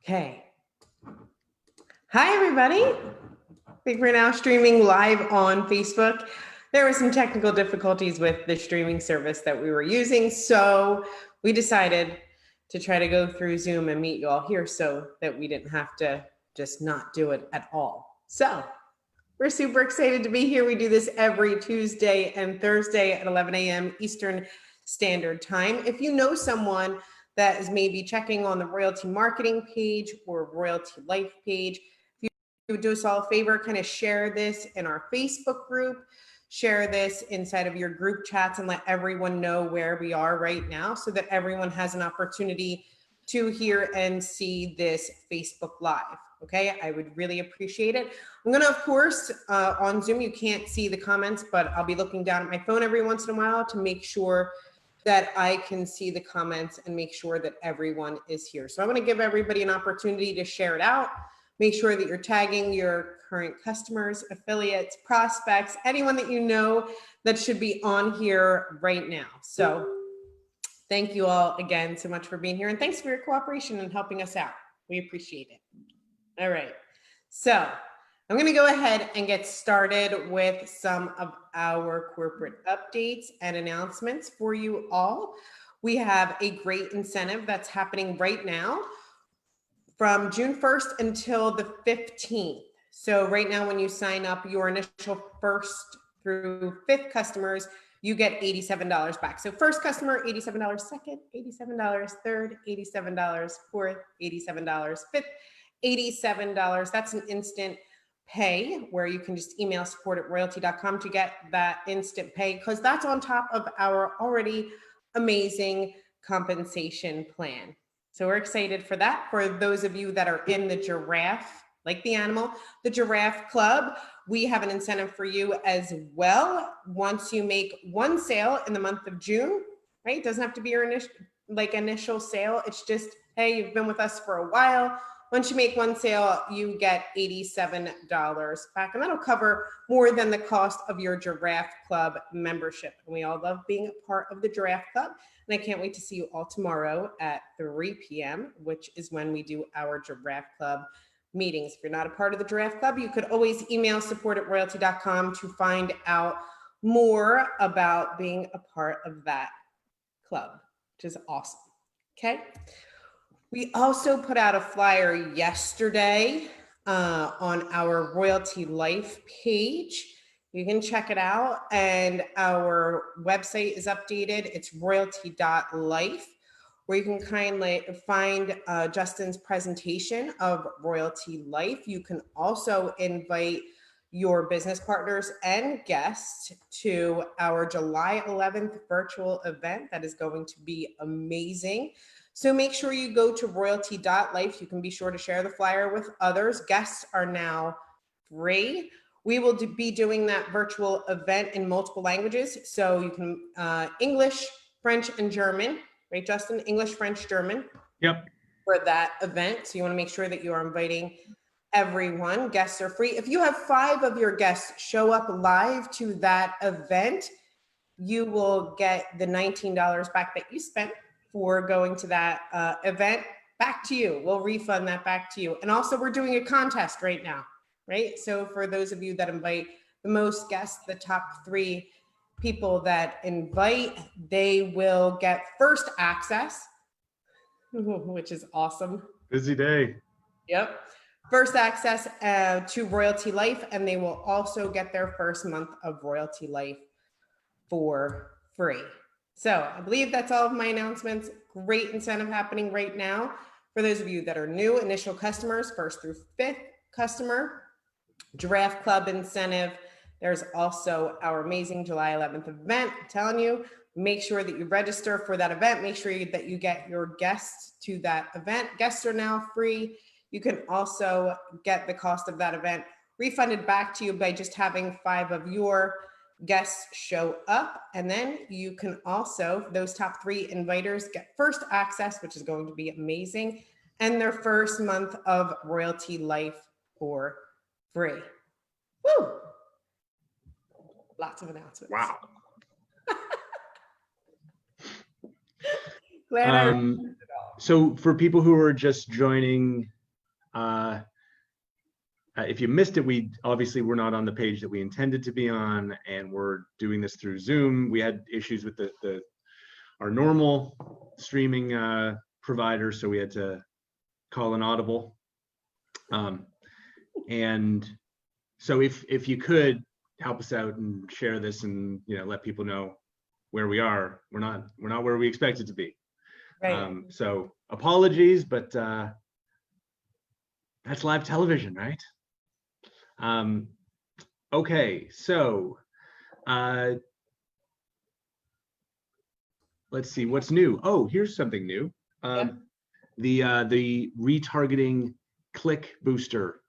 Okay. Hi, everybody. I think we're now streaming live on Facebook. There were some technical difficulties with the streaming service that we were using, so we decided to try to go through Zoom and meet you all here so that we didn't have to just not do it at all. So we're super excited to be here. We do this every Tuesday and Thursday at 11 a.m. Eastern Standard Time. If you know someone that is maybe checking on the royalty marketing page or royalty life page, if you would do us all a favor, kind of share this in our Facebook group, share this inside of your group chats, and let everyone know where we are right now so that everyone has an opportunity to hear and see this Facebook Live. Okay, I would really appreciate it. I'm gonna, of course, on Zoom, you can't see the comments, but I'll be looking down at my phone every once in a while to make sure that I can see the comments and make sure that everyone is here. So I'm gonna give everybody an opportunity to share it out. Make sure that you're tagging your current customers, affiliates, prospects, anyone that you know that should be on here right now. So thank you all again so much for being here, and thanks for your cooperation and helping us out. We appreciate it. All right, so I'm gonna go ahead and get started with some of our corporate updates and announcements for you all. We have a great incentive that's happening right now from June 1st until the 15th. So right now, when you sign up your initial first through fifth customers, you get $87 back. So first customer, $87, second, $87, third, $87, fourth, $87, fifth, $87. That's an instant pay where you can just email support@royalty.com to get that instant pay, because that's on top of our already amazing compensation plan. So we're excited for that. For those of you that are in the giraffe, like the animal, the Giraffe Club, we have an incentive for you as well. Once you make one sale in the month of June, right? It doesn't have to be your initial sale. It's just, hey, you've been with us for a while. Once you make one sale, you get $87 back, and that'll cover more than the cost of your Giraffe Club membership. And we all love being a part of the Giraffe Club. And I can't wait to see you all tomorrow at 3 p.m., which is when we do our Giraffe Club meetings. If you're not a part of the Giraffe Club, you could always email support@royalty.com to find out more about being a part of that club, which is awesome. Okay. We also put out a flyer yesterday on our Royalty Life page. You can check it out, and our website is updated. It's royalty.life, where you can kindly find Justin's presentation of Royalty Life. You can also invite your business partners and guests to our July 11th virtual event that is going to be amazing. So make sure you go to royalty.life. You can be sure to share the flyer with others. Guests are now free. We will be doing that virtual event in multiple languages. So you can English, French, and German, right, Justin? English, French, German. Yep. For that event. So you want to make sure that you are inviting everyone. Guests are free. If you have 5 of your guests show up live to that event, you will get the $19 back that you spent for going to that event back to you. We'll refund that back to you. And also, we're doing a contest right now, right? So for those of you that invite the most guests, the top 3 people that invite, they will get first access, which is awesome. Busy day. Yep. First access to Royalty Life, and they will also get their first month of Royalty Life for free. So I believe that's all of my announcements. Great incentive happening right now. For those of you that are new, initial customers, first through fifth customer, Giraffe Club incentive. There's also our amazing July 11th event. I'm telling you, make sure that you register for that event. Make sure that you get your guests to that event. Guests are now free. You can also get the cost of that event refunded back to you by just having 5 of your guests show up. And then you can also, those top 3 inviters get first access, which is going to be amazing, and their first month of Royalty Life for free. Woo! Lots of announcements. Wow. Glad I remembered it all. So for people who are just joining, if you missed it, we're not on the page that we intended to be on, and we're doing this through Zoom. We had issues with our normal streaming provider, so we had to call an audible. And so if you could help us out and share this and let people know where we are. We're not where we expected to be. Right. So apologies, but that's live television, right? Okay, so let's see what's new. Oh, here's something new. The retargeting click booster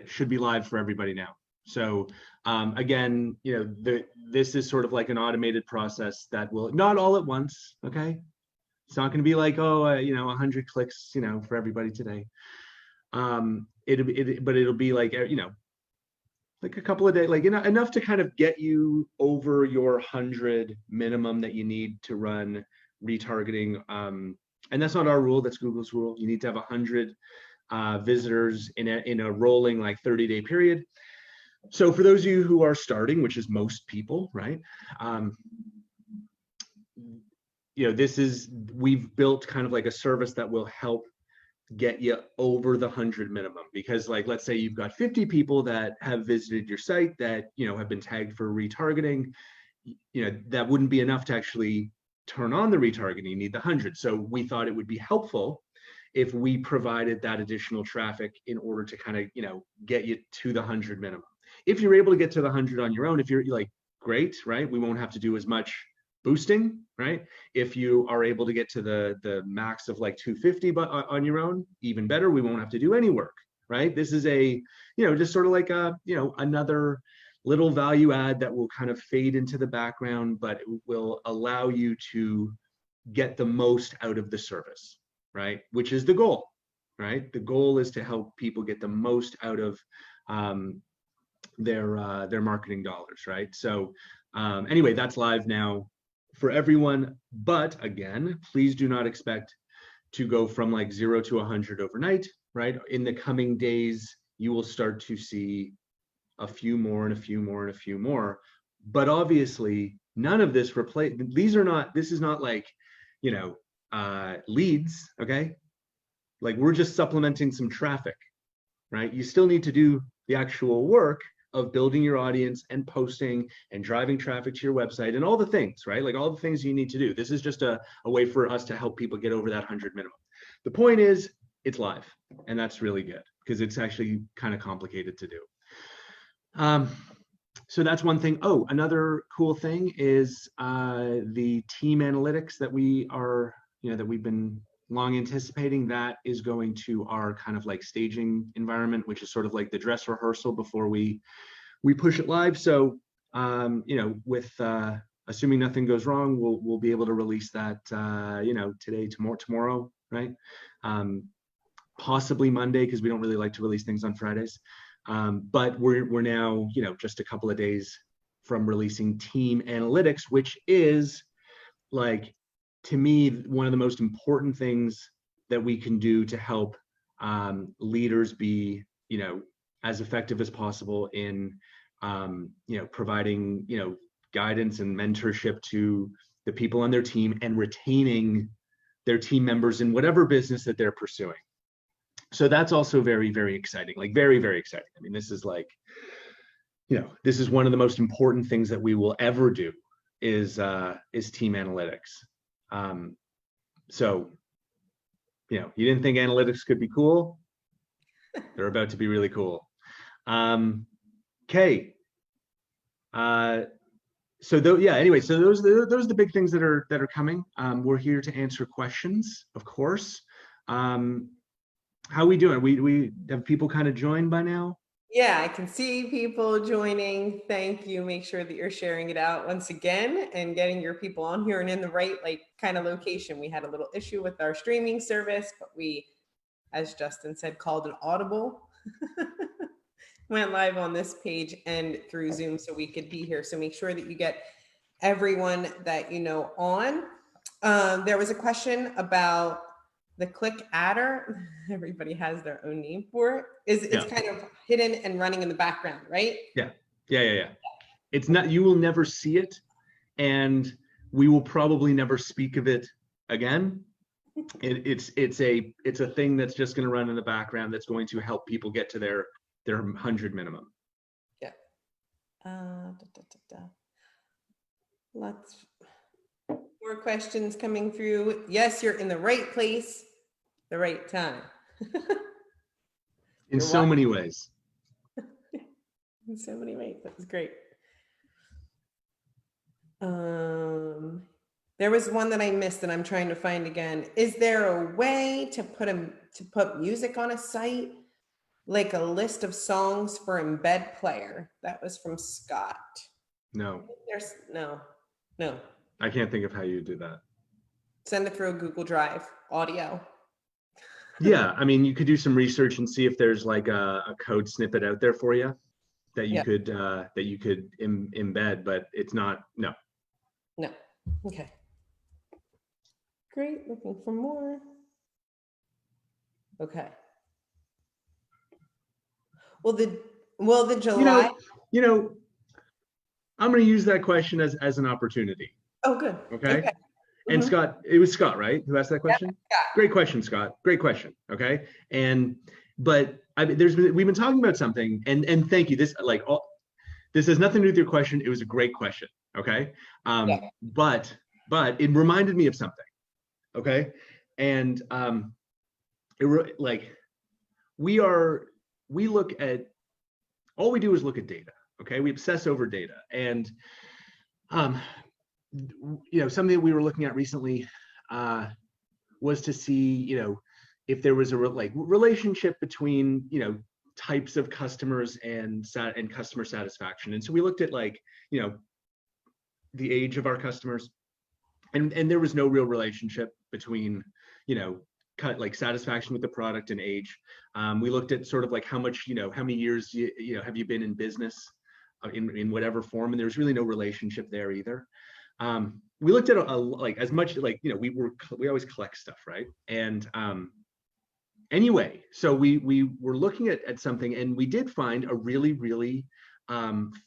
should be live for everybody now. So again, this is sort of like an automated process that will not all at once. Okay, it's not going to be like 100 clicks for everybody today. It'll be like like a couple of days, like enough to kind of get you over your 100 minimum that you need to run retargeting. And that's not our rule, that's Google's rule. You need to have 100 visitors in a rolling like 30-day period. So for those of you who are starting, which is most people, right? We've built kind of like a service that will help get you over the 100 minimum, because like, let's say you've got 50 people that have visited your site that, have been tagged for retargeting, that wouldn't be enough to actually turn on the retargeting. You need the 100. So we thought it would be helpful if we provided that additional traffic in order to kind of, get you to the 100 minimum. If you're able to get to the 100 on your own, if you're like, great, right? We won't have to do as much boosting, right? If you are able to get to the max of like 250 but on your own, even better. We won't have to do any work, right? This is a, just sort of like a, another little value add that will kind of fade into the background, but it will allow you to get the most out of the service, right? Which is the goal, right? The goal is to help people get the most out of their marketing dollars, right? So anyway, that's live now for everyone. But again, please do not expect to go from like 0 to 100 overnight, right? In the coming days, you will start to see a few more and a few more and a few more. But obviously, none of this this is not like, leads, okay? Like we're just supplementing some traffic, right? You still need to do the actual work of building your audience and posting and driving traffic to your website and all the things, right? Like all the things you need to do. This is just a way for us to help people get over that 100 minimum. The point is it's live, and that's really good because it's actually kind of complicated to do. So that's one thing. Oh, another cool thing is the team analytics that we are, that we've been long anticipating. That is going to our kind of like staging environment, which is sort of like the dress rehearsal before we push it live. So with assuming nothing goes wrong, we'll be able to release that today, tomorrow, right? Possibly Monday, because we don't really like to release things on Fridays. But we're now just a couple of days from releasing team analytics, which is like, to me, one of the most important things that we can do to help leaders be, as effective as possible in, providing, guidance and mentorship to the people on their team and retaining their team members in whatever business that they're pursuing. So that's also very, very exciting, like very, very exciting. I mean, this is like, this is one of the most important things that we will ever do is team analytics. So, you didn't think analytics could be cool? They're about to be really cool. Okay. Anyway, so those are the big things that are coming. We're here to answer questions, of course. How are we doing? We have people kind of joined by now? Yeah, I can see people joining. Thank you. Make sure that you're sharing it out once again and getting your people on here and in the right kind of location. We had a little issue with our streaming service, but we, as Justin said, called an audible. Went live on this page and through Zoom so we could be here. So make sure that you get everyone that on. There was a question about the click adder, everybody has their own name for it, it's Yeah. kind of hidden and running in the background, right? Yeah. It's not, you will never see it, and we will probably never speak of it again. It's a thing that's just going to run in the background that's going to help people get to their 100 minimum. Yeah. Lots more questions coming through. Yes, you're in the right place, the right time. In so many ways. In so many ways. That was great. There was one that I missed that I'm trying to find again. Is there a way to put music on a site, like a list of songs for embed player? That was from Scott. No. There's no. I can't think of how you do that. Send it through a Google Drive, audio. Yeah, I mean, you could do some research and see if there's like a code snippet out there for you that you could embed, but it's not. No. Okay. Great. Looking for more. Okay. Well, the July. I'm going to use that question as an opportunity. Oh, good. Okay. And Scott, it was Scott, right, who asked that question? Yeah. Great question, Scott. Great question. Okay. But we've been talking about something, and thank you. This has nothing to do with your question. It was a great question. Okay. But it reminded me of something. Okay. And we look at, all we do is look at data. Okay. We obsess over data. And something that we were looking at recently was to see, if there was a relationship between, types of customers and customer satisfaction. And so we looked at the age of our customers, and there was no real relationship between, satisfaction with the product and age. We looked at sort of how much, how many years, have you been in business in whatever form, and there's really no relationship there either. We looked at as much we always collect stuff, right? And anyway, so we were looking at something, and we did find a really, really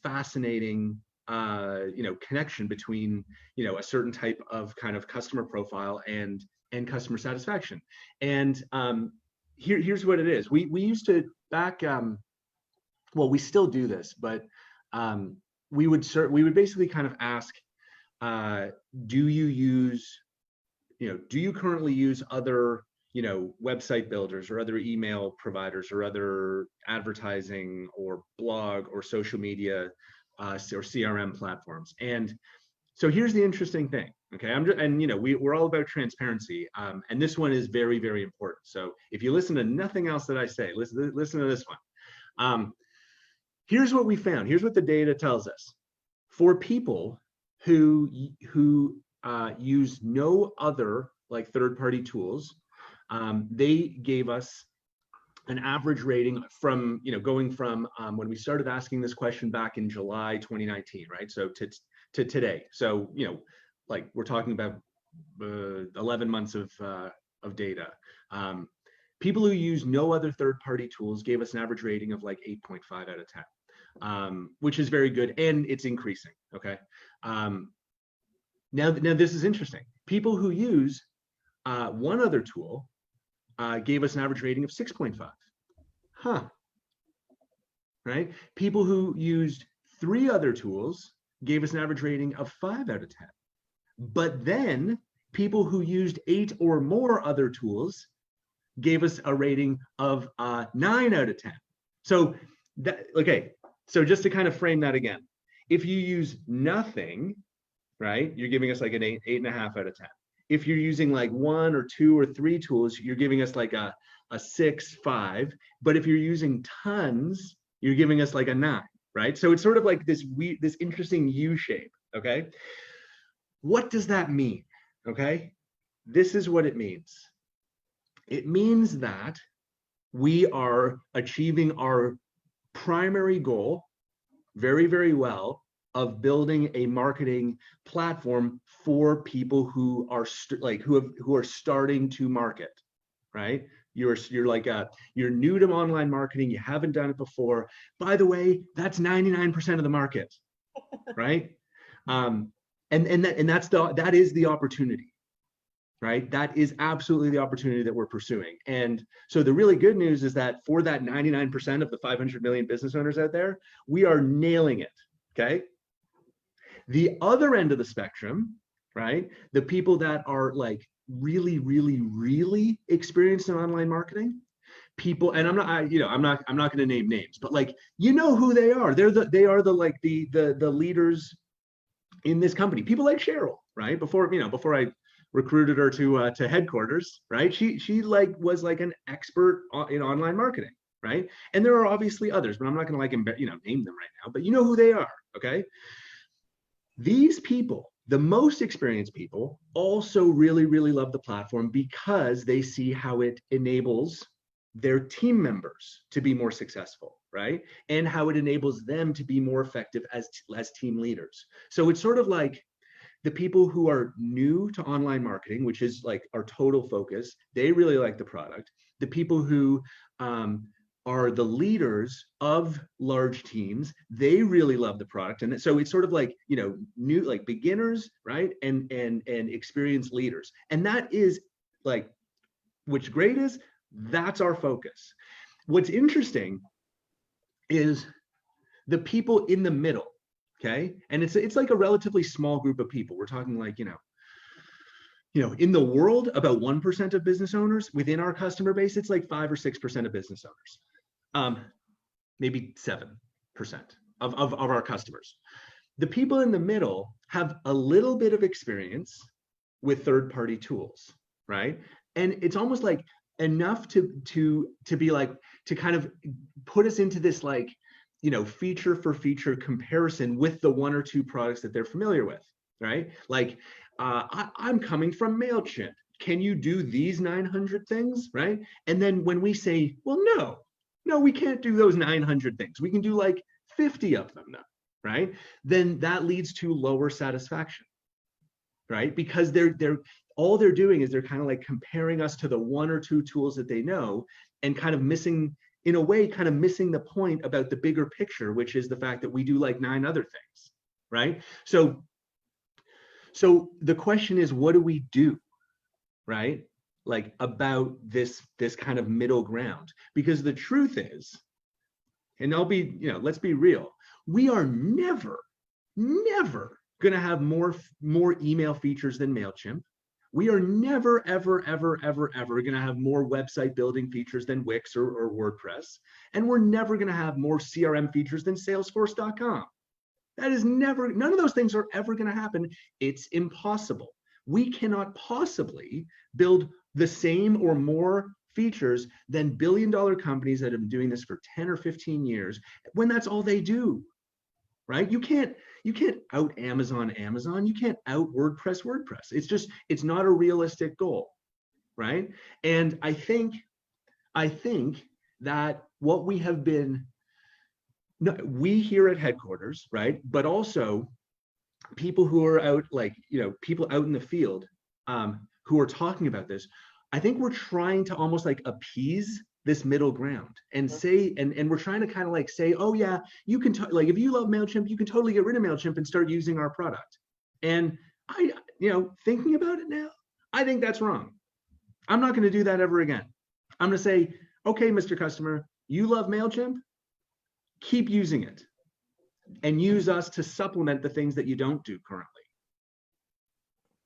fascinating connection between a certain type of kind of customer profile and customer satisfaction. And here's what it is. We used to back we still do this, but we would basically kind of ask, do you currently use other website builders or other email providers or other advertising or blog or social media or CRM platforms? And so here's the interesting thing. Okay, we're all about transparency, and this one is very, very important. So if you listen to nothing else that I say, listen to this one. Here's what we found. Here's what the data tells us. For people who use no other third-party tools, they gave us an average rating from going from when we started asking this question back in July 2019, right? So to today. So we're talking about 11 months of data. People who use no other third-party tools gave us an average rating of 8.5 out of 10, which is very good, and it's increasing. Okay. Now this is interesting. People who use one other tool gave us an average rating of 6.5. Huh. Right? People who used 3 other tools gave us an average rating of 5 out of 10. But then people who used 8 or more other tools gave us a rating of 9 out of 10. So so just to kind of frame that again, if you use nothing, right, you're giving us an 8.5 out of 10. If you're using 1 or 2 or 3 tools, you're giving us a 6, 5. But if you're using tons, you're giving us a 9, right? So it's sort of this interesting U shape. Okay. What does that mean? Okay. This is what it means. It means that we are achieving our primary goal very, very well of building a marketing platform for people who are who are starting to market. right? You're new to online marketing, you haven't done it before. By the way, that's 99% of the market, right? That is the opportunity, right? That is absolutely the opportunity that we're pursuing. And so the really good news is that for that 99% of the 500 million business owners out there, we are nailing it, okay? The other end of the spectrum, right? The people that are like really, really, really experienced in online marketing, people, and I'm not going to name names, but like, you know who they are. They are the leaders in this company. People like Cheryl, right? Before I recruited her to headquarters, right? She like was like an expert in online marketing, right? And there are obviously others, but I'm not going to name them right now, but you know who they are, okay? These people, the most experienced people, also really, really love the platform because they see how it enables their team members to be more successful, right? And how it enables them to be more effective as team leaders. So it's sort of like the people who are new to online marketing, which is like our total focus, they really like the product. The people who are the leaders of large teams, they really love the product. And so it's sort of like, new, like beginners, right? And experienced leaders. And that is like, which great is, that's our focus. What's interesting is the people in the middle, okay? And it's like a relatively small group of people. We're talking like, in the world, about 1% of business owners. Within our customer base, it's like 5 or 6% of business owners. Maybe 7% of our customers. The people in the middle have a little bit of experience with third-party tools, right? And it's almost like enough to be like, to kind of put us into this like, feature for feature comparison with the 1 or 2 products that they're familiar with, right? Like, I'm coming from MailChimp. Can you do these 900 things, right? And then when we say, well, no, we can't do those 900 things. We can do like 50 of them now, right? Then that leads to lower satisfaction, right? Because all they're doing is they're kind of like comparing us to the 1 or 2 tools that they know, and kind of missing, in a way, kind of missing the point about the bigger picture, which is the fact that we do like 9 other things, right? So the question is, what do we do, right? Like about this kind of middle ground? Because the truth is, and let's be real, we are never going to have more email features than MailChimp. We are never, ever, ever, ever, ever going to have more website building features than Wix or WordPress. And we're never going to have more CRM features than Salesforce.com. That is never, none of those things are ever going to happen. It's impossible. We cannot possibly build the same or more features than billion-dollar companies that have been doing this for 10 or 15 years, when that's all they do, right? You can't out Amazon. You can't out WordPress. It's not a realistic goal, right? And I think that what we have been, we here at headquarters, right? But also people who are out, like, people out in the field who are talking about this, I think we're trying to almost like appease this middle ground and say, and we're trying to kind of like say, oh yeah, you can like, if you love MailChimp, you can totally get rid of MailChimp and start using our product. And I, thinking about it now, I think that's wrong. I'm not going to do that ever again. I'm going to say, okay, Mr. Customer, you love MailChimp, keep using it and use us to supplement the things that you don't do currently,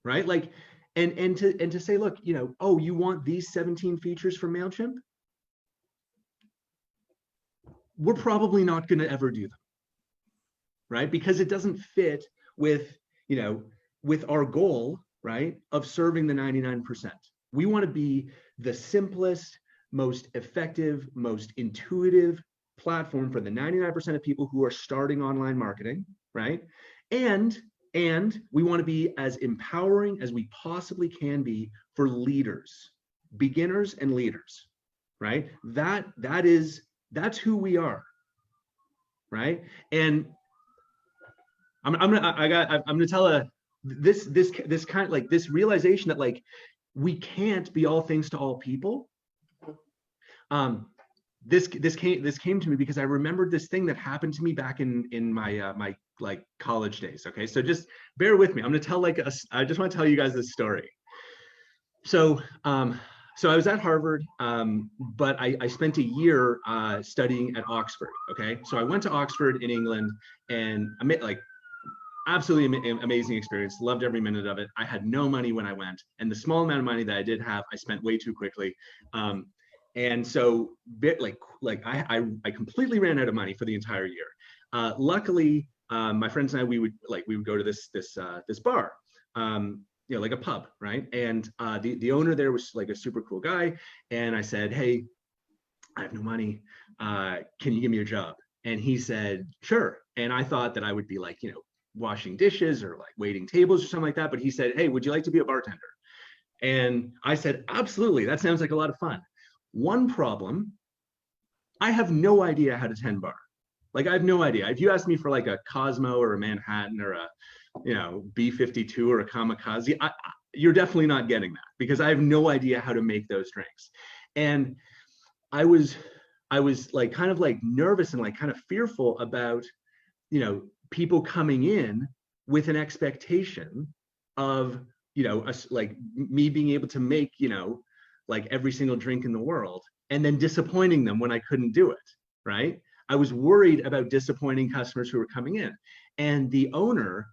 right? Like, and to say, look, oh, you want these 17 features from MailChimp? We're probably not going to ever do them, right? Because it doesn't fit with, with our goal, right, of serving the 99%. We want to be the simplest, most effective, most intuitive platform for the 99% of people who are starting online marketing, right? And we want to be as empowering as we possibly can be for leaders, beginners and leaders, right? That's who we are, right? And I'm gonna tell this kind of like this realization that like we can't be all things to all people, This came to me because I remembered this thing that happened to me back in my my like college days. Okay, so just bear with me. I'm gonna tell I just want to tell you guys this story. So so I was at Harvard, but I spent a year studying at Oxford. Okay, so I went to Oxford in England, and I met like absolutely amazing experience. Loved every minute of it. I had no money when I went, and the small amount of money that I did have, I spent way too quickly. And so, I completely ran out of money for the entire year. Luckily, my friends and I, we would go to this bar, like a pub, right? And the owner there was like a super cool guy, and I said, "Hey, I have no money. Can you give me a job?" And he said, "Sure." And I thought that I would be like, washing dishes or like waiting tables or something like that. But he said, "Hey, would you like to be a bartender?" And I said, "Absolutely. That sounds like a lot of fun." One problem, I have no idea how to 10 bar. Like I have no idea. If you ask me for like a Cosmo or a Manhattan or a, B-52 or a Kamikaze, you're definitely not getting that because I have no idea how to make those drinks. And I was like kind of like nervous and like kind of fearful about, people coming in with an expectation of, like me being able to make, like every single drink in the world and then disappointing them when I couldn't do it, right? I was worried about disappointing customers who were coming in. And the owner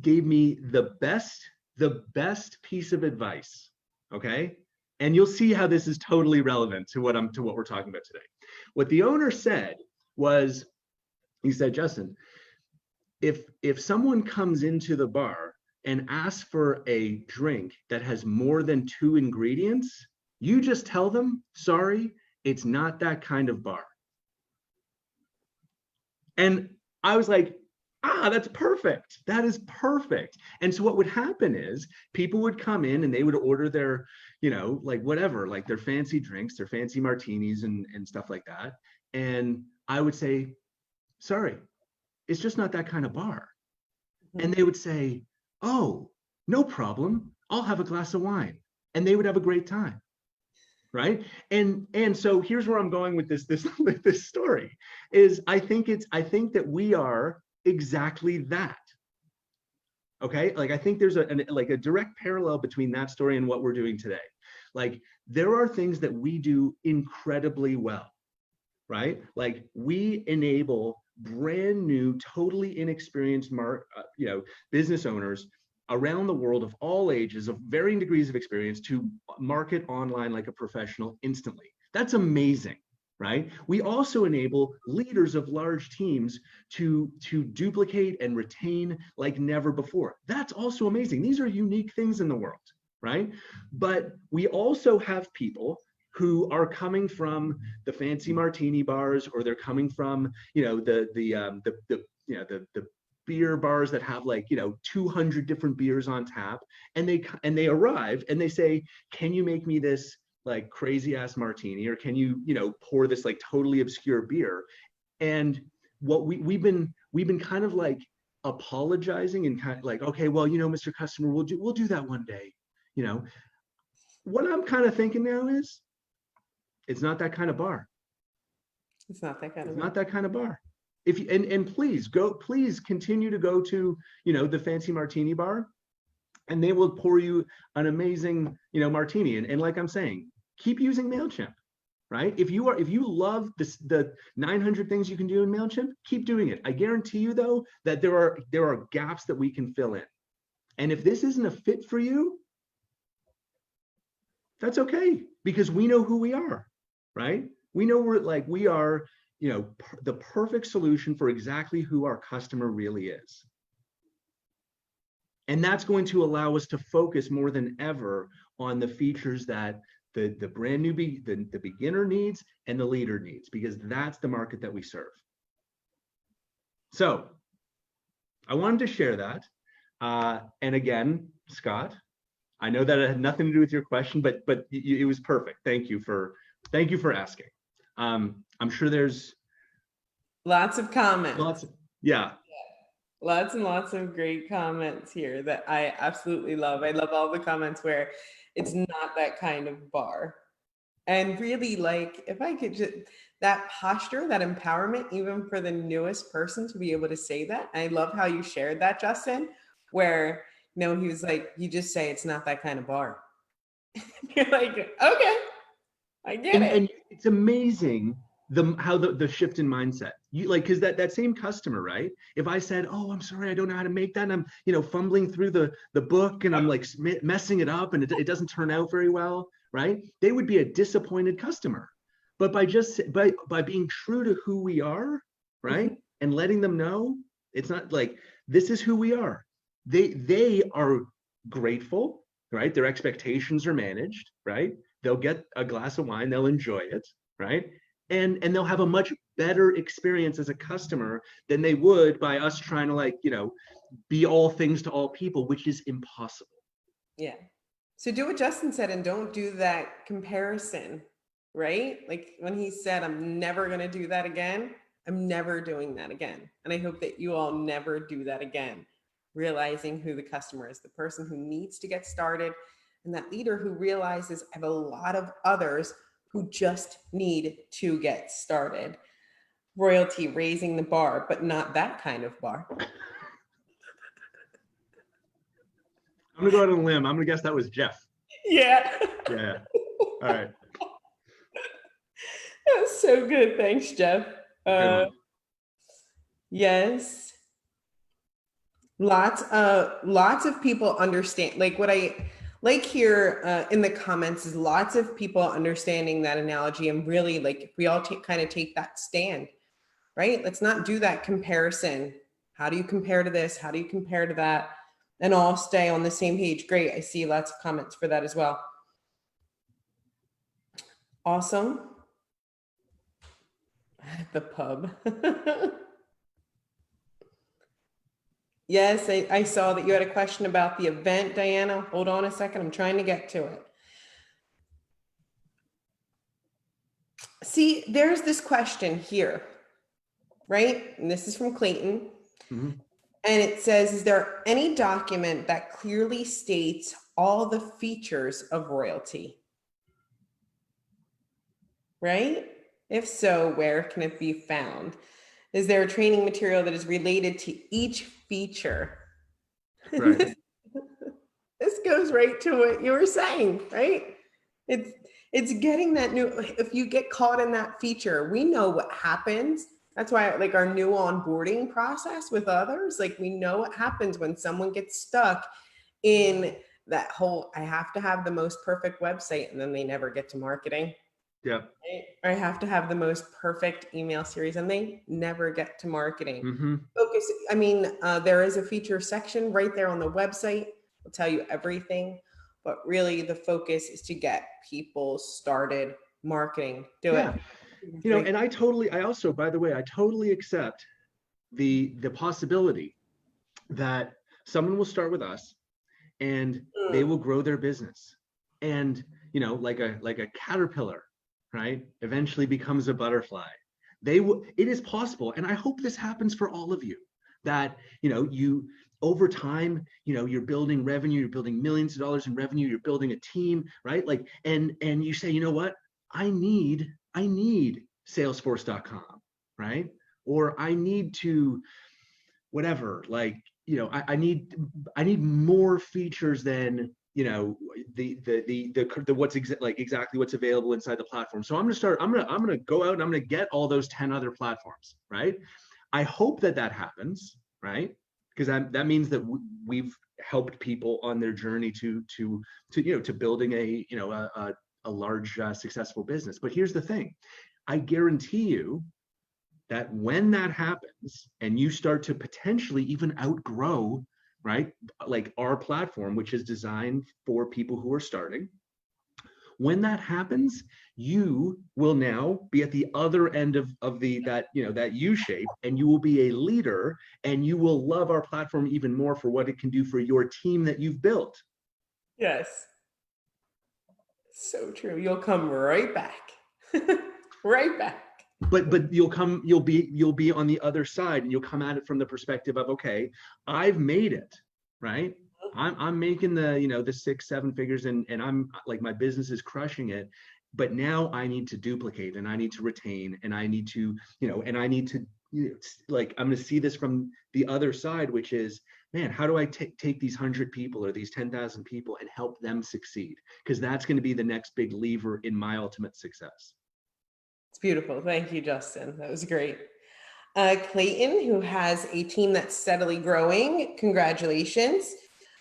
gave me the best piece of advice, okay? And you'll see how this is totally relevant to what we're talking about today. What the owner said was, he said, "Justin, if someone comes into the bar and asks for a drink that has more than 2 ingredients, you just tell them, sorry, it's not that kind of bar." And I was like, that's perfect. That is perfect. And so what would happen is people would come in and they would order their, like whatever, like their fancy drinks, their fancy martinis and stuff like that. And I would say, "Sorry, it's just not that kind of bar." Mm-hmm. And they would say, "Oh, no problem. I'll have a glass of wine." And they would have a great time. Right. And so here's where I'm going with this story is I think that we are exactly that. Okay. Like I think there's a direct parallel between that story and what we're doing today. Like there are things that we do incredibly well, right? Like we enable brand new, totally inexperienced business owners around the world of all ages, of varying degrees of experience, to market online like a professional instantly. That's amazing, right? We also enable leaders of large teams to duplicate and retain like never before. That's also amazing. These are unique things in the world, right? But we also have people who are coming from the fancy martini bars, or they're coming from, the beer bars that have like 200 different beers on tap, and they arrive and they say, "Can you make me this like crazy ass martini, or can you pour this like totally obscure beer?" And what we've been kind of like apologizing and kind of like, "Okay, well, Mr. Customer, we'll do that one day." What I'm kind of thinking now is, it's not that kind of bar. It's not that kind of bar. Not that kind of bar. If you, and please continue to go to the fancy martini bar, and they will pour you an amazing martini. And like I'm saying, keep using MailChimp, right? If you love the 900 things you can do in MailChimp, keep doing it. I guarantee you though that there are gaps that we can fill in. And if this isn't a fit for you, that's okay, because we know who we are, right? We know we are the perfect solution for exactly who our customer really is. And that's going to allow us to focus more than ever on the features that the brand new the beginner needs and the leader needs, because that's the market that we serve. So I wanted to share that. And again, Scott, I know that it had nothing to do with your question, but it was perfect. Thank you for asking. I'm sure there's lots of comments. Yeah. Lots and lots of great comments here that I absolutely love. I love all the comments where it's not that kind of bar. And really, like, if I could just, that posture, that empowerment, even for the newest person to be able to say that. I love how you shared that, Justin, where, he was like, you just say it's not that kind of bar. You're like, okay, I get it. And it's amazing how the shift in mindset. You like, because that same customer, right? If I said, oh, I'm sorry, I don't know how to make that, and I'm fumbling through the book and I'm like messing it up and it doesn't turn out very well, right? They would be a disappointed customer. But by being true to who we are, right? And letting them know it's not like this is who we are. They are grateful, right? Their expectations are managed, right? They'll get a glass of wine, they'll enjoy it, right? And they'll have a much better experience as a customer than they would by us trying to be all things to all people, which is impossible. Yeah. So do what Justin said and don't do that comparison, right? Like when he said, I'm never going to do that again, I'm never doing that again. And I hope that you all never do that again, realizing who the customer is, the person who needs to get started, and that leader who realizes I have a lot of others who just need to get started. Royalty, raising the bar, but not that kind of bar. I'm gonna go out on a limb. I'm gonna guess that was Jeff. Yeah. Yeah. All right. That was so good. Thanks, Jeff. Yes. Lots of people understand, like what I like here in the comments is lots of people understanding that analogy and really like if we all kind of take that stand, right? Let's not do that comparison. How do you compare to this? How do you compare to that? And all stay on the same page. Great. I see lots of comments for that as well. Awesome. The pub. Yes, I saw that you had a question about the event, Diana. Hold on a second. I'm trying to get to it. See, there's this question here, right? And this is from Clayton. Mm-hmm. And it says, is there any document that clearly states all the features of royalty? Right? If so, where can it be found? Is there a training material that is related to each feature? Right. This goes right to what you were saying, right? It's getting that new, if you get caught in that feature, we know what happens. That's why like our new onboarding process with others, like we know what happens when someone gets stuck in that whole, I have to have the most perfect website and then they never get to marketing. Yeah. Or I have to have the most perfect email series and they never get to marketing. Mm-hmm. Focus. I mean, there is a feature section right there on the website. It'll tell you everything, but really the focus is to get people started marketing. Do it. And I also, by the way, I totally accept the possibility that someone will start with us and they will grow their business and, like a caterpillar, right? Eventually becomes a butterfly. It is possible. And I hope this happens for all of you that, you over time, you're building revenue, you're building millions of dollars in revenue, you're building a team, right? Like, and you say, you know what? I need Salesforce.com, right? Or I need to, whatever, like, I need more features than, the what's exactly what's available inside the platform. So I'm gonna go out and I'm gonna get all those 10 other platforms, right? I hope that happens, right? Because that means that we've helped people on their journey to building a large successful business. But here's the thing, I guarantee you that when that happens and you start to potentially even outgrow, right, like our platform, which is designed for people who are starting, when that happens, you will now be at the other end of that U shape, and you will be a leader, and you will love our platform even more for what it can do for your team that you've built. Yes. So true. You'll come right back. Right back. But you'll be on the other side, and you'll come at it from the perspective of, okay, I've made it, right? I'm making the 6-7 figures, and I'm like, my business is crushing it, but now I need to duplicate and I need to retain and I need to, and I need to, like, I'm going to see this from the other side, which is, man, how do I take these 100 people or these 10,000 people and help them succeed? Because that's going to be the next big lever in my ultimate success. It's beautiful. Thank you, Justin. That was great. Clayton, who has a team that's steadily growing, congratulations.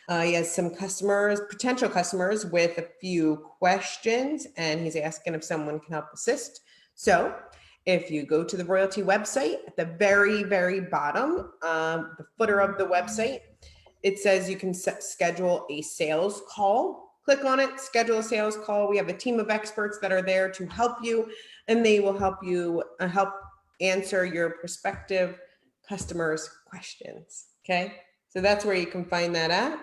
He has some customers, potential customers, with a few questions, and he's asking if someone can help assist. So if you go to the royalty website, at the very, very bottom, the footer of the website, it says you can schedule a sales call. Click on it, schedule a sales call. We have a team of experts that are there to help you, and they will help you answer your prospective customers' questions. Okay, so that's where you can find that at.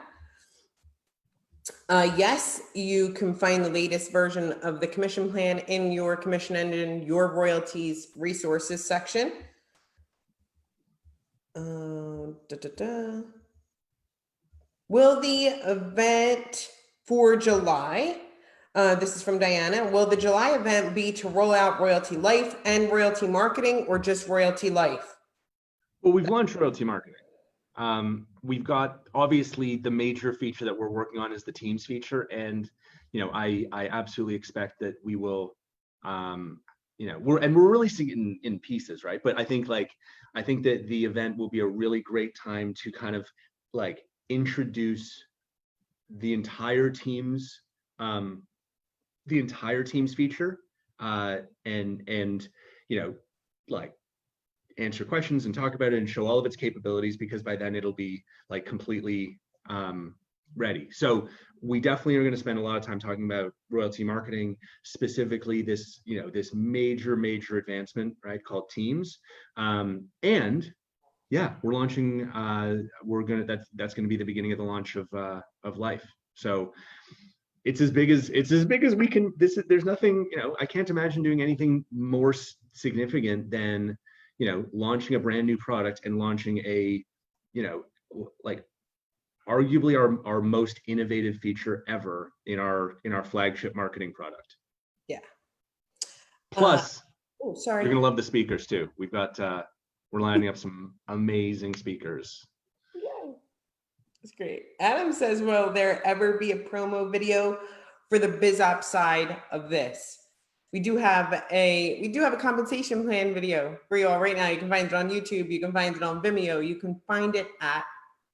Yes, you can find the latest version of the commission plan in your commission engine, your royalties resources section. Will the event for July, this is from Diana, will the July event be to roll out Royalty Life and Royalty Marketing, or just Royalty Life? Well, we've launched Royalty Marketing. We've got, obviously, the major feature that we're working on is the Teams feature, and I absolutely expect that we will, we're releasing it in pieces, right? But I think that the event will be a really great time to kind of like introduce the entire Teams feature, and like answer questions and talk about it and show all of its capabilities, because by then it'll be like completely ready. So we definitely are going to spend a lot of time talking about royalty marketing, specifically this major advancement, right, called Teams. And yeah, we're launching, that's going to be the beginning of the launch of Life. So it's as big as we can. There's nothing, I can't imagine doing anything more significant than launching a brand new product and launching a, like arguably our most innovative feature ever in our flagship marketing product. Yeah. Plus, sorry, you're gonna love the speakers too. We've got we're lining up some amazing speakers. Yeah, that's great. Adam says, will there ever be a promo video for the BizOps side of this? We do have a compensation plan video for you all right now. You can find it on YouTube. You can find it on Vimeo. You can find it at, I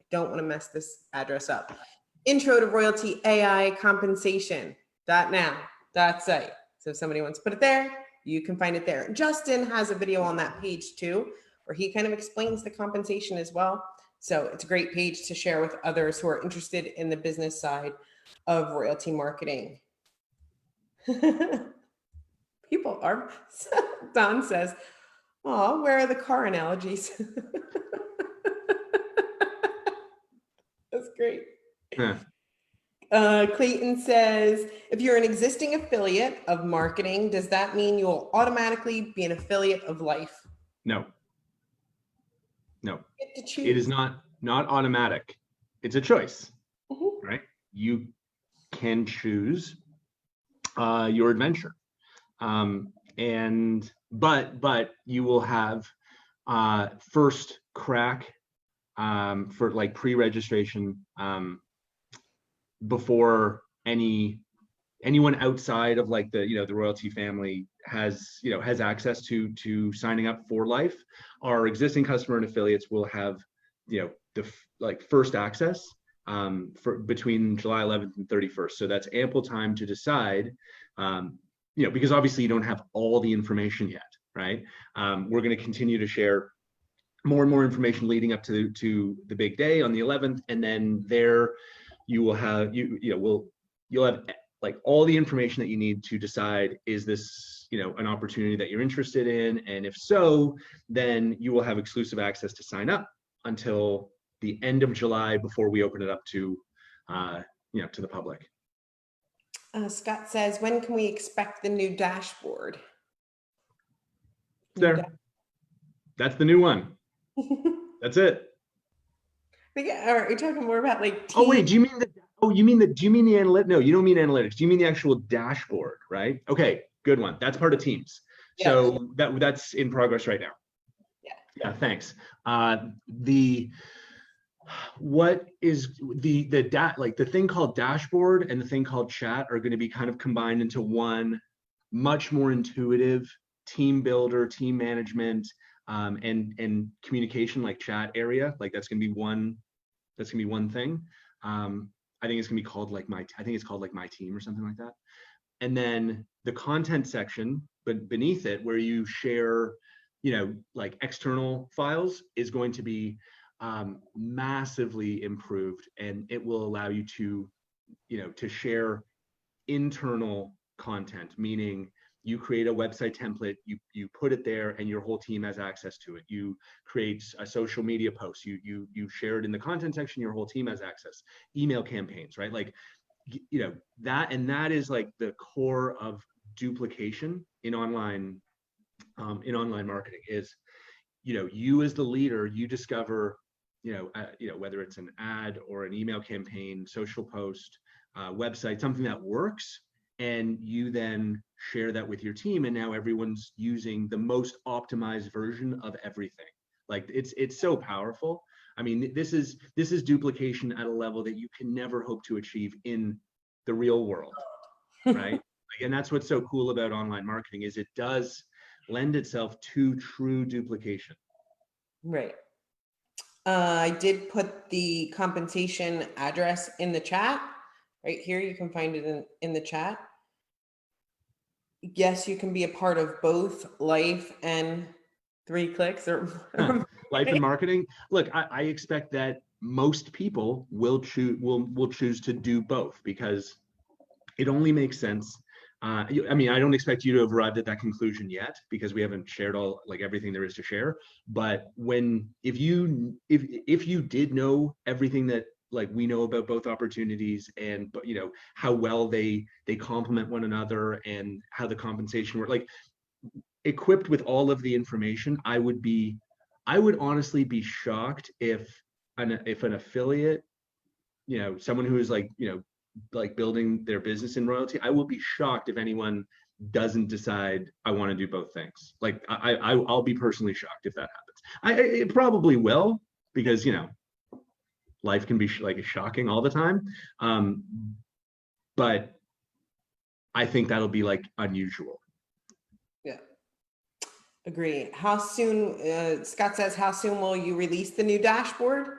don't want to mess this address up, Intro to Royalty AI Compensation.now.site. So if somebody wants to put it there, you can find it there. Justin has a video on that page too, where he kind of explains the compensation as well. So it's a great page to share with others who are interested in the business side of royalty marketing. People are, Don says, oh, where are the car analogies? That's great. Huh. Clayton says, if you're an existing affiliate of marketing, does that mean you'll automatically be an affiliate of Life? No. You get to choose. It is not automatic. It's a choice, right? You can choose your adventure. But you will have first crack for like pre-registration before anyone outside of like the royalty family has access to signing up for Life. Our existing customer and affiliates will have the first access for between July 11th and 31st. So that's ample time to decide. Because obviously you don't have all the information yet, right? We're going to continue to share more and more information leading up to the big day on the 11th, and then there you will have you'll have like all the information that you need to decide, is this an opportunity that you're interested in, and if so, then you will have exclusive access to sign up until the end of July before we open it up to to the public. Scott says, when can we expect the new dashboard? There. That's the new one. That's it. Are you talking more about like Oh wait, do you mean the analytics? No, you don't mean the analytics. Do you mean the actual dashboard, right? Okay. Good one. That's part of Teams. Yeah. So that's in progress right now. Yeah, thanks. What is the thing called dashboard and the thing called chat are going to be kind of combined into one much more intuitive team builder, team management, and communication like chat area. Like that's gonna be one thing. I think it's gonna be called like my team or something like that. And then the content section, but beneath it, where you share, like external files, is going to be massively improved, and it will allow you to, to share internal content, meaning you create a website template, you put it there, and your whole team has access to it. You create a social media post, you share it in the content section, your whole team has access. Email campaigns, right? Like, that is like the core of duplication in online marketing is, you as the leader, you discover, whether it's an ad or an email campaign, social post, website, something that works, and you then share that with your team, and now everyone's using the most optimized version of everything. Like it's so powerful. I mean, this is duplication at a level that you can never hope to achieve in the real world, right? And that's what's so cool about online marketing, is it does lend itself to true duplication. Right. I did put the compensation address in the chat right here. You can find it in the chat. Yes, you can be a part of both Life and 3 Clicks or Life and Marketing. Look, I expect that most people will choose to do both, because it only makes sense. I mean, I don't expect you to have arrived at that conclusion yet, because we haven't shared everything there is to share. But if you did know everything that we know about both opportunities, and how well they complement one another, and how the compensation works, equipped with all of the information, I would honestly be shocked if an affiliate, someone who is building their business in royalty, I will be shocked if anyone doesn't decide I want to do both things. I'll be personally shocked if that happens. It probably will, because life can be shocking all the time, but I think that'll be unusual. Yeah, agree. How soon, Scott says, how soon will you release the new dashboard?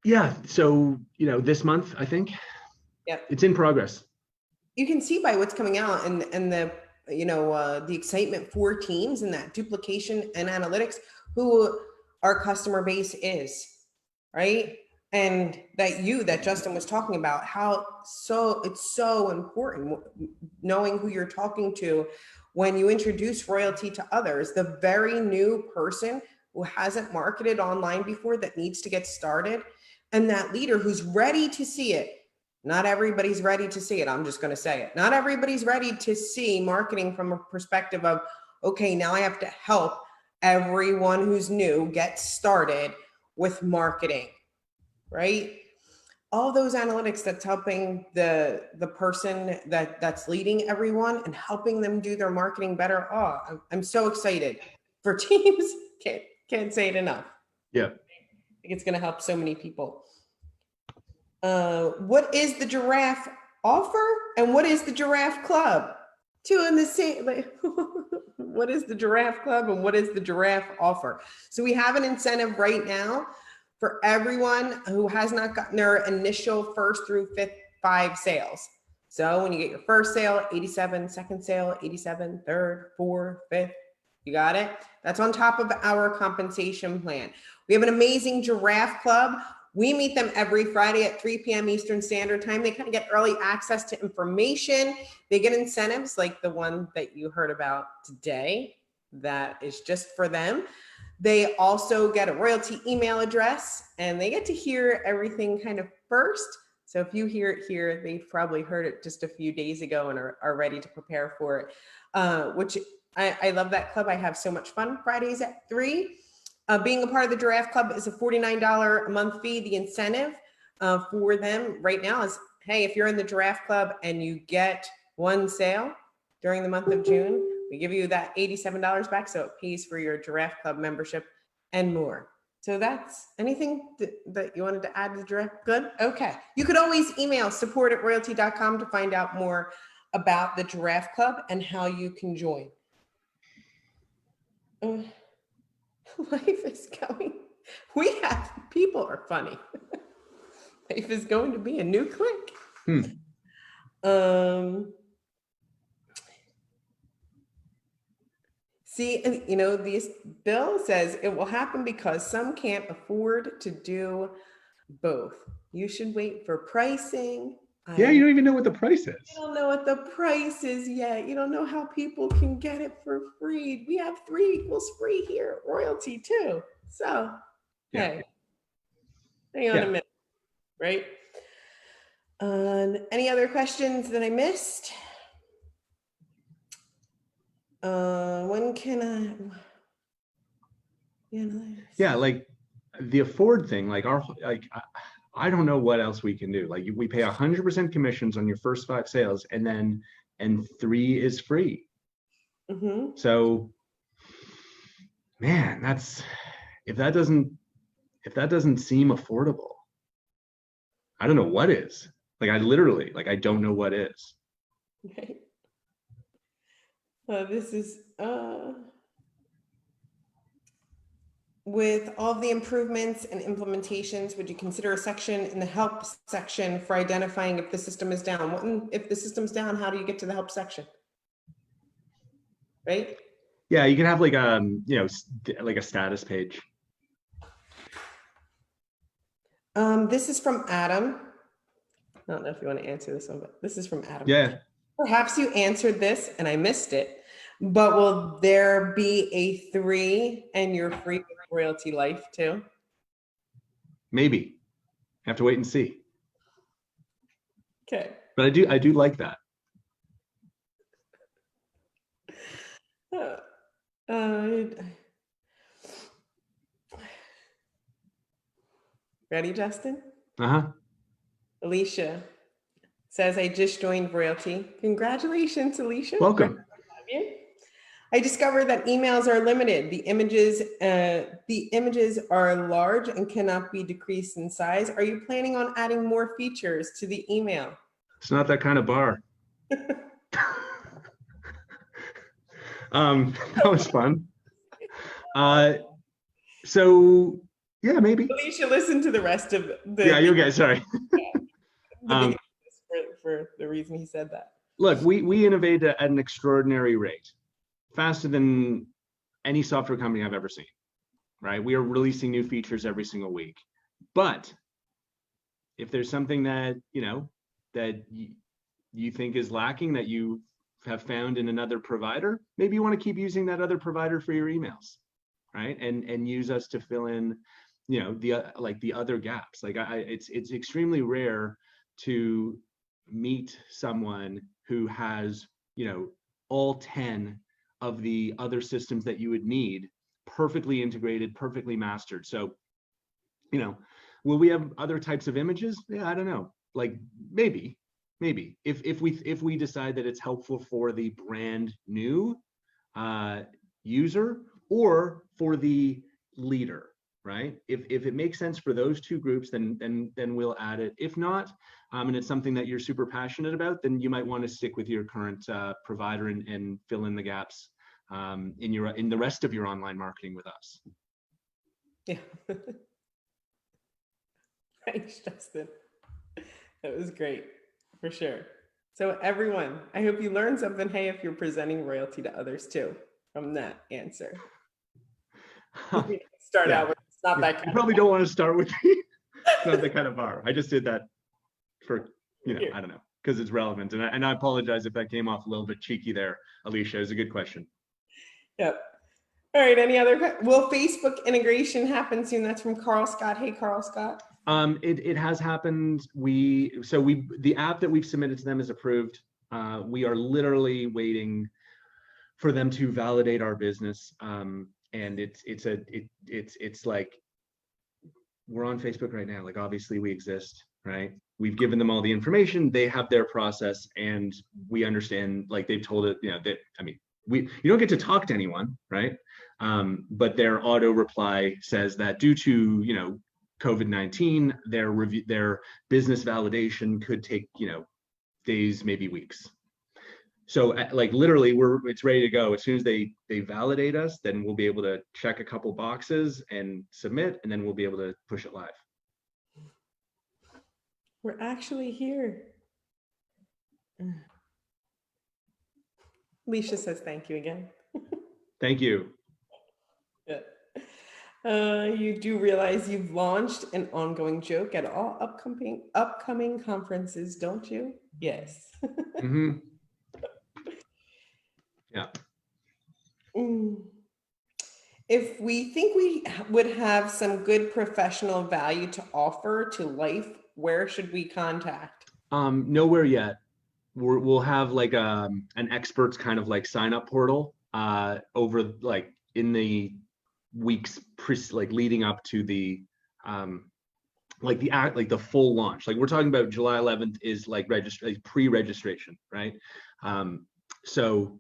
Yeah, so this month, I think. Yep. It's in progress. You can see by what's coming out, and the the excitement for teams and that duplication and analytics, who our customer base is, right? And that Justin was talking about, how it's so important knowing who you're talking to when you introduce royalty to others. The very new person who hasn't marketed online before, that needs to get started, and that leader who's ready to see it. Not everybody's ready to see it. I'm just going to say it. Not everybody's ready to see marketing from a perspective of, okay, now I have to help everyone who's new get started with marketing, right? All those analytics that's helping the person that's leading everyone and helping them do their marketing better. Oh, I'm so excited for teams. Can't say it enough. Yeah. I think it's going to help so many people. What is the Giraffe offer, and what is the Giraffe Club? Two in the same. What is the Giraffe Club and what is the Giraffe offer? So we have an incentive right now for everyone who has not gotten their initial first through 5 sales. So when you get your first sale, 87, second sale, 87, third, fourth, fifth, you got it? That's on top of our compensation plan. We have an amazing Giraffe Club. We meet them every Friday at 3 p.m. Eastern Standard Time. They kind of get early access to information. They get incentives like the one that you heard about today that is just for them. They also get a royalty email address, and they get to hear everything kind of first. So if you hear it here, they've probably heard it just a few days ago and are ready to prepare for it, which I love that club. I have so much fun. Fridays at 3. Being a part of the Giraffe Club is a $49 a month fee. The incentive for them right now is, hey, if you're in the Giraffe Club and you get 1 sale, During the month of June, we give you that $87 back, so it pays for your Giraffe Club membership and more. So that's anything that you wanted to add to Giraffe? Good? Okay. You could always email support@royalty.com to find out more about the Giraffe Club and how you can join. Life is going. People are funny. Life is going to be a new click. See, and this bill says it will happen because some can't afford to do both. You should wait for pricing. Yeah, you don't even know what the price is. You don't know what the price is yet. You don't know how people can get it for free. We have 3 equals free here at Royalty too. So, hey, hang on a minute, right? Any other questions that I missed? When can I? Yeah, like the afford thing, I don't know what else we can do. Like we pay 100% commissions on your first 5 sales, and 3 is free. So, man, if that doesn't seem affordable, I don't know what is. Like I literally, I don't know what is. Okay. This is with all the improvements and implementations, would you consider a section in the help section for identifying if the system is down? If the system's down, how do you get to the help section? Right? Yeah, you can have like a status page. This is from Adam. I don't know if you want to answer this one, but this is from Adam. Yeah. Perhaps you answered this and I missed it, but will there be a 3 and you're free with Royalty Life too? Maybe. Have to wait and see. Okay. But I do like that. Ready, Justin? Alicia says, I just joined Royalty. Congratulations, Alicia. Welcome. I discovered that emails are limited. The images are large and cannot be decreased in size. Are you planning on adding more features to the email? It's not that kind of bar. That was fun. So yeah, maybe. Alicia, listen to the rest of the. Yeah, you okay? Sorry. For the reason he said that. Look, we innovate at an extraordinary rate, faster than any software company I've ever seen. Right? We are releasing new features every single week. But if there's something that that you think is lacking, that you have found in another provider, maybe you want to keep using that other provider for your emails, right? And use us to fill in, the other gaps. It's extremely rare to meet someone who has, all 10 of the other systems that you would need perfectly integrated, perfectly mastered. So, will we have other types of images? Yeah, I don't know. Maybe if we decide that it's helpful for the brand new user or for the leader, right? If it makes sense for those 2 groups, then we'll add it. If not, and it's something that you're super passionate about, then you might want to stick with your current provider and fill in the gaps in the rest of your online marketing with us. Yeah. Thanks, Justin. That was great, for sure. So everyone, I hope you learned something. Hey, if you're presenting Royalty to others too, from that answer. Start out with, it's not that kind you probably don't want to start with it's not that kind of bar. I just did that for, I don't know, because it's relevant. And I apologize if that came off a little bit cheeky there, Alicia. It's a good question. Yep. All right, any other, will Facebook integration happen soon? That's from Carl Scott. Hey, Carl Scott. It has happened. The app that we've submitted to them is approved. We are literally waiting for them to validate our business. And it's like, we're on Facebook right now. Like, obviously we exist, right? we've given them all the information, they have their process, and we understand, like they've told it, that, I mean, you don't get to talk to anyone, right? But their auto reply says that due to, COVID-19, their business validation could take, days, maybe weeks. So like literally it's ready to go. As soon as they validate us, then we'll be able to check a couple boxes and submit, and then we'll be able to push it live. We're actually here. Alicia says thank you again. Thank you. Yeah. You do realize you've launched an ongoing joke at all upcoming conferences, don't you? Yes. Mm-hmm. Yeah. If we think we would have some good professional value to offer to life, where should we contact? Nowhere yet. We'll have like an experts kind of like sign up portal over like in the weeks like leading up to the like the full launch. Like we're talking about July 11th is like pre-registration, right? So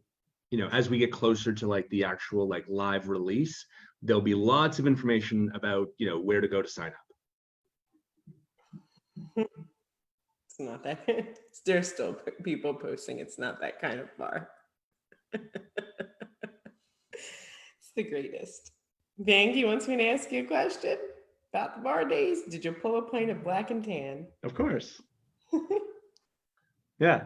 as we get closer to like the actual like live release, there'll be lots of information about where to go to sign up. It's not that. There's still people posting. It's not that kind of bar. It's the greatest. Vanky wants me to ask you a question about the bar days. Did you pull a pint of black and tan? Of course. Yeah.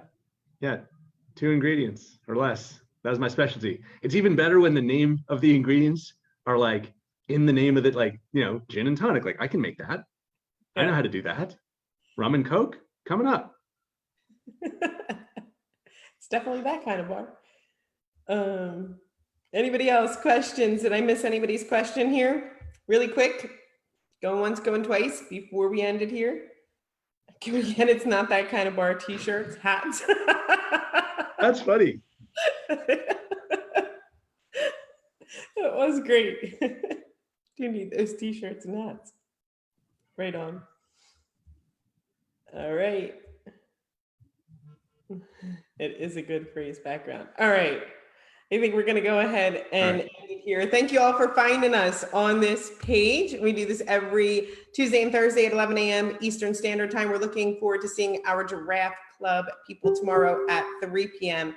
2 ingredients or less. That was my specialty. It's even better when the name of the ingredients are like in the name of it, like, gin and tonic. Like I can make that. Yeah. I know how to do that. Rum and Coke coming up. It's definitely that kind of bar. Anybody else? Questions? Did I miss anybody's question here? Really quick. Going once, going twice before we ended here. Can we get It's Not That Kind of Bar t-shirts, hats? That's funny. It was great. Do you need those t-shirts and hats? Right on. All right. It is a good phrase background. All right. I think we're going to go ahead and end it here. Thank you all for finding us on this page. We do this every Tuesday and Thursday at 11 a.m. Eastern Standard Time. We're looking forward to seeing our Giraffe Club people tomorrow at 3 p.m.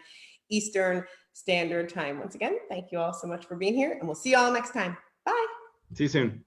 Eastern Standard Time. Once again, thank you all so much for being here, and we'll see you all next time. Bye. See you soon.